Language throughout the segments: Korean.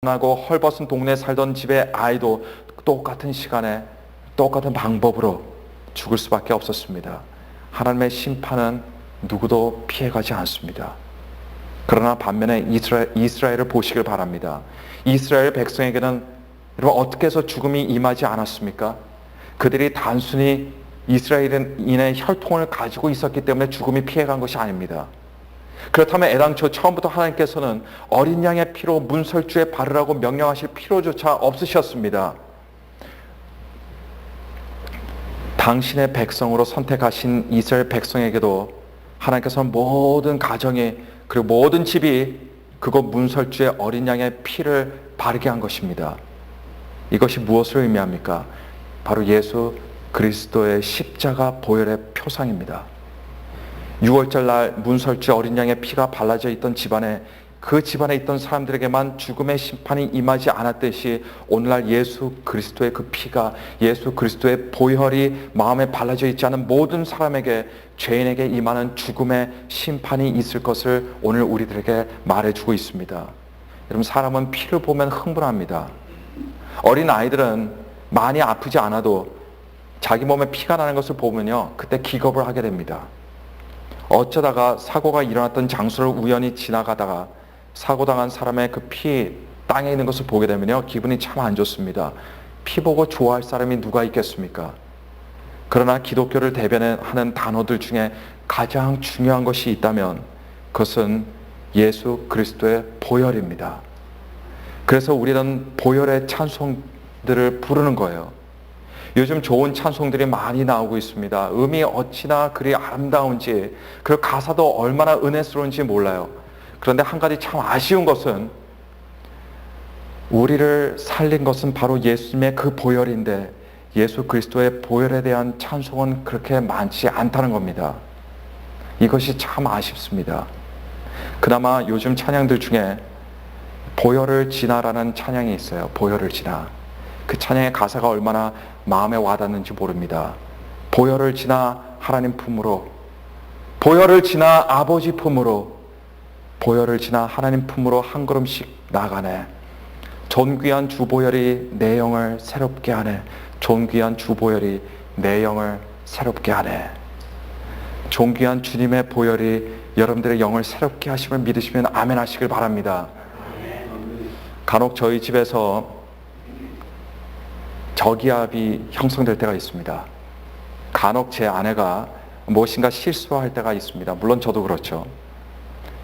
하고 헐벗은 동네에 살던 집의 아이도 똑같은 시간에 똑같은 방법으로 죽을 수밖에 없었습니다. 하나님의 심판은 누구도 피해가지 않습니다. 그러나 반면에 이스라엘을 보시길 바랍니다. 이스라엘 백성에게는 여러분 어떻게 해서 죽음이 임하지 않았습니까? 그들이 단순히 이스라엘인의 혈통을 가지고 있었기 때문에 죽음이 피해간 것이 아닙니다. 그렇다면 애당초 처음부터 하나님께서는 어린 양의 피로 문설주에 바르라고 명령하실 필요조차 없으셨습니다. 당신의 백성으로 선택하신 이스라엘 백성에게도 하나님께서는 모든 가정이 그리고 모든 집이 그곳 문설주에 어린 양의 피를 바르게 한 것입니다. 이것이 무엇을 의미합니까? 바로 예수 그리스도의 십자가 보혈의 표상입니다. 6월절 날 문설주 어린 양의 피가 발라져 있던 집안에 그 집안에 있던 사람들에게만 죽음의 심판이 임하지 않았듯이 오늘날 예수 그리스도의 그 피가 예수 그리스도의 보혈이 마음에 발라져 있지 않은 모든 사람에게 죄인에게 임하는 죽음의 심판이 있을 것을 오늘 우리들에게 말해주고 있습니다. 여러분 사람은 피를 보면 흥분합니다. 어린 아이들은 많이 아프지 않아도 자기 몸에 피가 나는 것을 보면요 그때 기겁을 하게 됩니다. 어쩌다가 사고가 일어났던 장소를 우연히 지나가다가 사고당한 사람의 그 피 땅에 있는 것을 보게 되면요 기분이 참 안 좋습니다. 피 보고 좋아할 사람이 누가 있겠습니까? 그러나 기독교를 대변하는 단어들 중에 가장 중요한 것이 있다면 그것은 예수 그리스도의 보혈입니다. 그래서 우리는 보혈의 찬송들을 부르는 거예요. 요즘 좋은 찬송들이 많이 나오고 있습니다. 음이 어찌나 그리 아름다운지 그 가사도 얼마나 은혜스러운지 몰라요. 그런데 한 가지 참 아쉬운 것은 우리를 살린 것은 바로 예수님의 그 보혈인데 예수 그리스도의 보혈에 대한 찬송은 그렇게 많지 않다는 겁니다. 이것이 참 아쉽습니다. 그나마 요즘 찬양들 중에 보혈을 지나라는 찬양이 있어요. 보혈을 지나. 그 찬양의 가사가 얼마나 마음에 와닿는지 모릅니다. 보혈을 지나 하나님 품으로, 보혈을 지나 아버지 품으로, 보혈을 지나 하나님 품으로 한 걸음씩 나가네. 존귀한 주 보혈이 내 영을 새롭게 하네. 존귀한 주 보혈이 내 영을 새롭게 하네. 존귀한 주님의 보혈이 여러분들의 영을 새롭게 하심을 믿으시면 아멘 하시길 바랍니다. 간혹 저희 집에서 저기압이 형성될 때가 있습니다. 간혹 제 아내가 무엇인가 실수할 때가 있습니다. 물론 저도 그렇죠.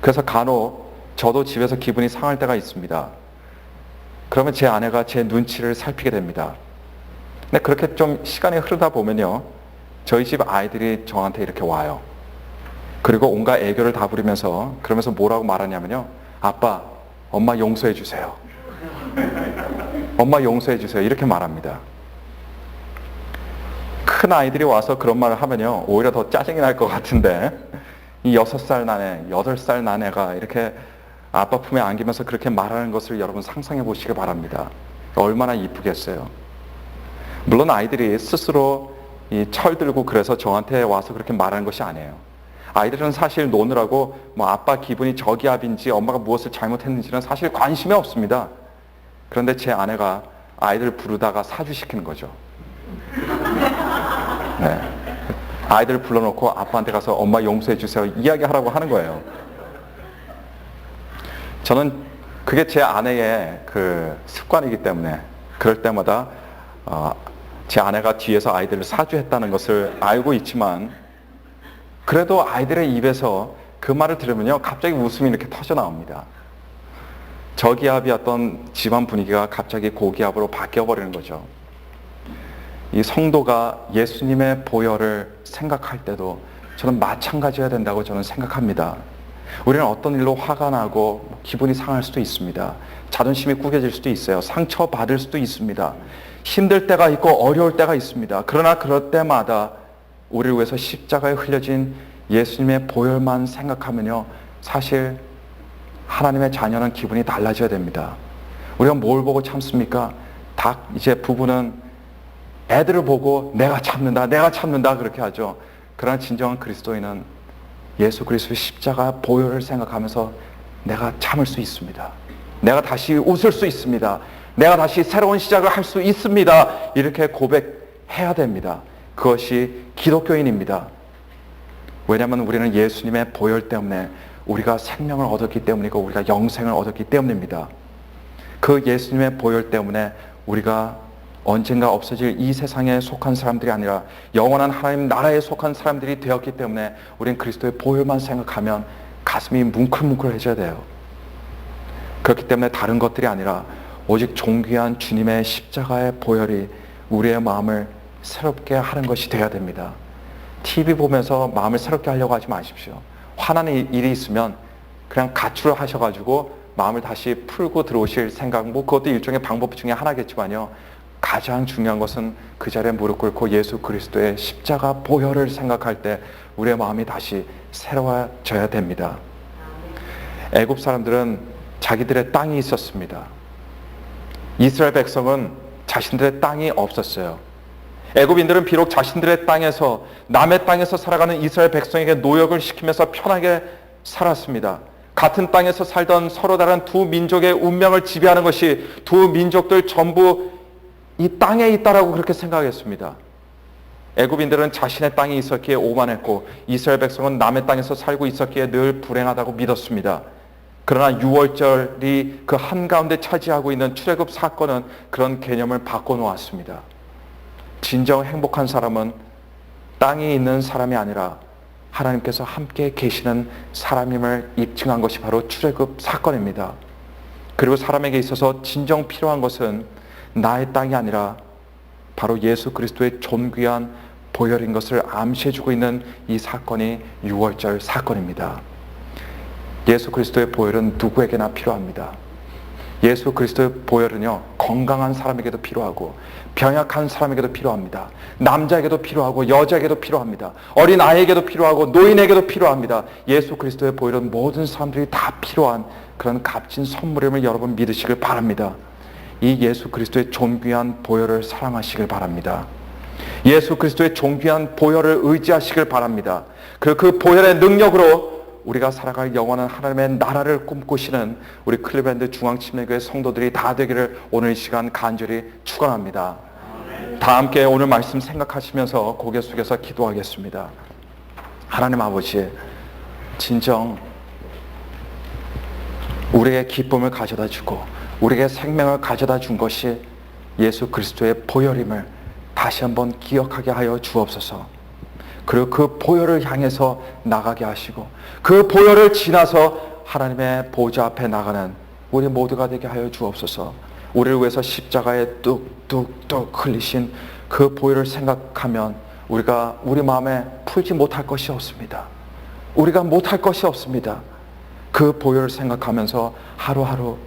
그래서 간혹 저도 집에서 기분이 상할 때가 있습니다. 그러면 제 아내가 제 눈치를 살피게 됩니다. 근데 그렇게 좀 시간이 흐르다 보면요 저희 집 아이들이 저한테 이렇게 와요. 그리고 온갖 애교를 다 부리면서 그러면서 뭐라고 말하냐면요 아빠, 엄마 용서해 주세요. 엄마 용서해 주세요. 이렇게 말합니다. 큰 아이들이 와서 그런 말을 하면요 오히려 더 짜증이 날 것 같은데 이 6살 나네, 8살 나네가 이렇게 아빠 품에 안기면서 그렇게 말하는 것을 여러분 상상해 보시기 바랍니다. 얼마나 이쁘겠어요. 물론 아이들이 스스로 이 철 들고 그래서 저한테 와서 그렇게 말하는 것이 아니에요. 아이들은 사실 노느라고 뭐 아빠 기분이 저기압인지 엄마가 무엇을 잘못했는지는 사실 관심이 없습니다. 그런데 제 아내가 아이들 부르다가 사주시키는 거죠. 네. 아이들 불러놓고 아빠한테 가서 엄마 용서해 주세요 이야기하라고 하는 거예요. 저는 그게 제 아내의 그 습관이기 때문에 그럴 때마다 제 아내가 뒤에서 아이들을 사주했다는 것을 알고 있지만 그래도 아이들의 입에서 그 말을 들으면요 갑자기 웃음이 이렇게 터져 나옵니다. 저기압이었던 집안 분위기가 갑자기 고기압으로 바뀌어버리는 거죠. 이 성도가 예수님의 보혈을 생각할 때도 저는 마찬가지여야 된다고 저는 생각합니다. 우리는 어떤 일로 화가 나고 기분이 상할 수도 있습니다. 자존심이 구겨질 수도 있어요. 상처받을 수도 있습니다. 힘들 때가 있고 어려울 때가 있습니다. 그러나 그럴 때마다 우리를 위해서 십자가에 흘려진 예수님의 보혈만 생각하면요 사실 하나님의 자녀는 기분이 달라져야 됩니다. 우리가 뭘 보고 참습니까? 이제 부부는 애들을 보고 내가 참는다 그렇게 하죠. 그러나 진정한 그리스도인은 예수 그리스도의 십자가 보혈을 생각하면서 내가 참을 수 있습니다. 내가 다시 웃을 수 있습니다. 내가 다시 새로운 시작을 할 수 있습니다. 이렇게 고백해야 됩니다. 그것이 기독교인입니다. 왜냐하면 우리는 예수님의 보혈 때문에 우리가 생명을 얻었기 때문이고 우리가 영생을 얻었기 때문입니다. 그 예수님의 보혈 때문에 우리가 언젠가 없어질 이 세상에 속한 사람들이 아니라 영원한 하나님 나라에 속한 사람들이 되었기 때문에 우리는 그리스도의 보혈만 생각하면 가슴이 뭉클뭉클해져야 돼요. 그렇기 때문에 다른 것들이 아니라 오직 존귀한 주님의 십자가의 보혈이 우리의 마음을 새롭게 하는 것이 되어야 됩니다. TV 보면서 마음을 새롭게 하려고 하지 마십시오. 화나는 일이 있으면 그냥 가출을 하셔가지고 마음을 다시 풀고 들어오실 생각, 그것도 일종의 방법 중에 하나겠지만요. 가장 중요한 것은 그 자리에 무릎 꿇고 예수 그리스도의 십자가 보혈을 생각할 때 우리의 마음이 다시 새로워져야 됩니다. 애굽 사람들은 자기들의 땅이 있었습니다. 이스라엘 백성은 자신들의 땅이 없었어요. 애굽인들은 비록 자신들의 땅에서 남의 땅에서 살아가는 이스라엘 백성에게 노역을 시키면서 편하게 살았습니다. 같은 땅에서 살던 서로 다른 두 민족의 운명을 지배하는 것이 두 민족들 전부 이 땅에 있다라고 그렇게 생각했습니다. 애굽인들은 자신의 땅이 있었기에 오만했고 이스라엘 백성은 남의 땅에서 살고 있었기에 늘 불행하다고 믿었습니다. 그러나 6월절이 그 한가운데 차지하고 있는 출애굽 사건은 그런 개념을 바꿔놓았습니다. 진정 행복한 사람은 땅이 있는 사람이 아니라 하나님께서 함께 계시는 사람임을 입증한 것이 바로 출애굽 사건입니다. 그리고 사람에게 있어서 진정 필요한 것은 나의 땅이 아니라 바로 예수 그리스도의 존귀한 보혈인 것을 암시해주고 있는 이 사건이 6월절 사건입니다. 예수 그리스도의 보혈은 누구에게나 필요합니다. 예수 그리스도의 보혈은요, 건강한 사람에게도 필요하고 병약한 사람에게도 필요합니다. 남자에게도 필요하고 여자에게도 필요합니다. 어린 아이에게도 필요하고 노인에게도 필요합니다. 예수 그리스도의 보혈은 모든 사람들이 다 필요한 그런 값진 선물임을 여러분 믿으시길 바랍니다. 이 예수 그리스도의 존귀한 보혈을 사랑하시길 바랍니다. 예수 그리스도의 존귀한 보혈을 의지하시길 바랍니다. 그 보혈의 능력으로 우리가 살아갈 영원한 하나님의 나라를 꿈꾸시는 우리 클리브랜드 중앙침례교회 성도들이 다 되기를 오늘 이 시간 간절히 축원합니다. 다 함께 오늘 말씀 생각하시면서 고개 숙여서 기도하겠습니다. 하나님 아버지, 진정 우리의 기쁨을 가져다 주고 우리에게 생명을 가져다 준 것이 예수 그리스도의 보혈임을 다시 한번 기억하게 하여 주옵소서. 그리고 그 보혈을 향해서 나가게 하시고 그 보혈을 지나서 하나님의 보좌 앞에 나가는 우리 모두가 되게 하여 주옵소서. 우리를 위해서 십자가에 뚝뚝뚝 흘리신 그 보혈을 생각하면 우리가 우리 마음에 풀지 못할 것이 없습니다. 우리가 못할 것이 없습니다. 그 보혈을 생각하면서 하루하루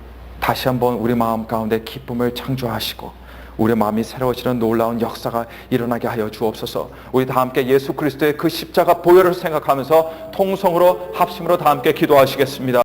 다시 한번 우리 마음 가운데 기쁨을 창조하시고 우리 마음이 새로워지는 놀라운 역사가 일어나게 하여 주옵소서. 우리 다 함께 예수 그리스도의 그 십자가 보혈을 생각하면서 통성으로 합심으로 다 함께 기도하시겠습니다.